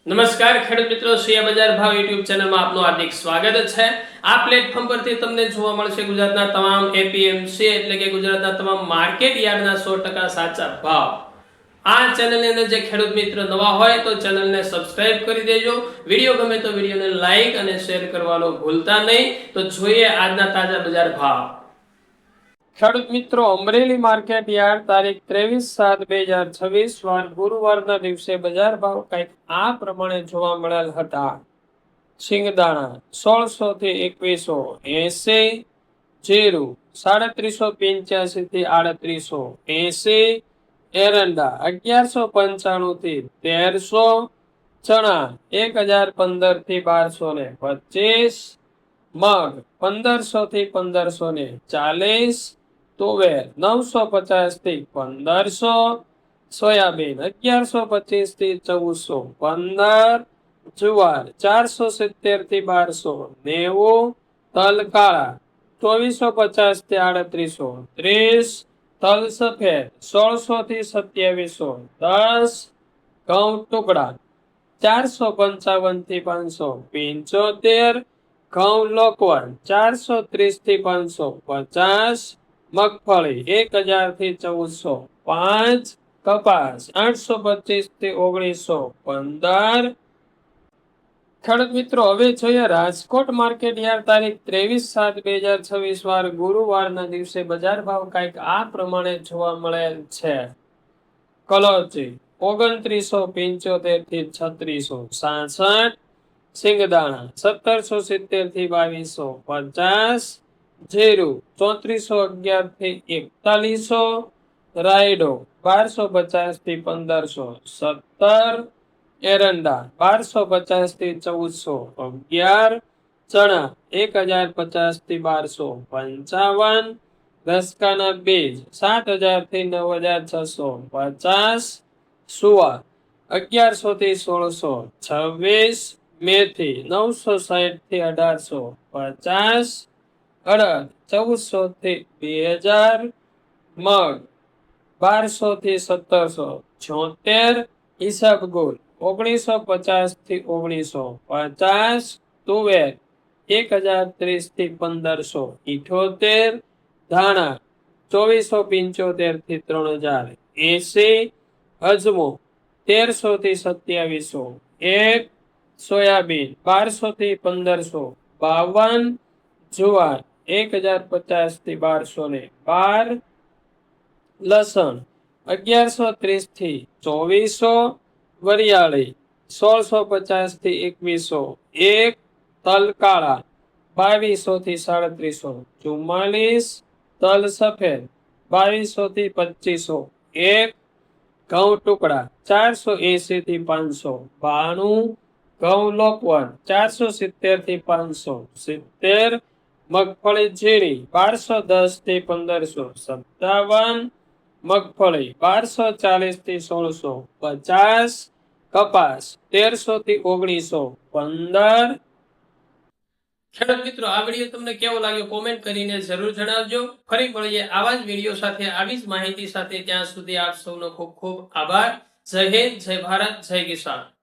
નમસ્કાર ખેડૂત મિત્રો, શેર બજાર ભાવ યુટ્યુબ ચેનલમાં આપનું હાર્દિક સ્વાગત છે। આ પ્લેટફોર્મ પરથી તમને જોવા મળશે ગુજરાતના તમામ એપીએમસી એટલે કે ગુજરાતના તમામ માર્કેટ યાર્ડના 100% સાચા ભાવ। આ ચેનલની અંદર જે ખેડૂત મિત્ર નવા હોય તો ચેનલને સબસ્ક્રાઇબ કરી દેજો। વિડીયો ગમે તો વિડીયોને લાઈક અને શેર કરવાનું ભૂલતા નહીં। તો જોઈએ આજના તાજા બજાર ભાવ। ખેડૂત મિત્રો, અમરેલી માર્કેટ યાર્ડ તારીખ 23/7/2026 વાર ગુરુવારના દિવસે બજાર ભાવ કંઈક આ પ્રમાણે જોવા મળેલ હતા। સિંગદાણા 1600 થી 2180, જીરું 3785 થી 3880, એરંડા 1195 થી 1300, ચણા 1015 થી 1225, મગ 1500 થી 1540, તુવેર 950 થી 1500, સોયાબીન 1125 થી 1415, જુવાર 470 થી 1290, તલ કાળા 2450 થી 3830, તલ સફેદ 1600 થી 2710, ઘઉં ટુકડા 455 થી 575, ઘઉં લોકવન 430 થી 550, મગફળી 1000 થી 1405, કપાસ 825 થી 1915। ખેડૂત મિત્રો, હવે જોઈએ રાજકોટ માર્કેટ યાર્ડ તારીખ 23/7/2026 વાર ગુરુવારના દિવસે બજાર ભાવ કંઈક આ પ્રમાણે જોવા મળેલ છે। કલોચી 2975 થી 3666, સિંગદાણા 1770 થી 2250, જીરું 3411 થી 4100, રાયડો 1250 થી 1517, એરંડા 1250 થી 1411, ચણા 1050 થી 1255, રસકાના બીજ 7000 થી 9650, સુવા 1100 થી 1626, મેથી 960 થી 1850, અડદ 1400 થી 2000, મગ 1200 થી 1776, ઈસબગુલ 1950 થી 1950, તુવેર 1030 થી 1578, ધાણા 2475 થી 3080, અજમો 1300 થી 2701, સોયાબીન 1200 થી 1552, જુવાર 1050 થી 1212, લસણ 1130 થી 2400, વરિયાળી 1650 થી 2101, તલ કાળા 2200 થી 3744, તલ સફેદ 2200 થી 2501, ઘઉં ટુકડા 480 થી 592, ઘઉં લોકવન 470 થી 570, મગફળી ઝીણી 1210 થી 1557, મગફળી 1240 થી 1650, કપાસ 1300 થી 1915। ખેડૂત મિત્રો, આ વિડીયો તમને કેવો લાગ્યો કોમેન્ટ કરીને જરૂર જણાવજો। ફરી મળીએ આવા જ વિડીયો સાથે, આવી જ માહિતી સાથે। ત્યાં સુધી આપ સૌનો ખૂબ ખૂબ આભાર। જય હિન્દ, જય ભારત, જય કિસાન।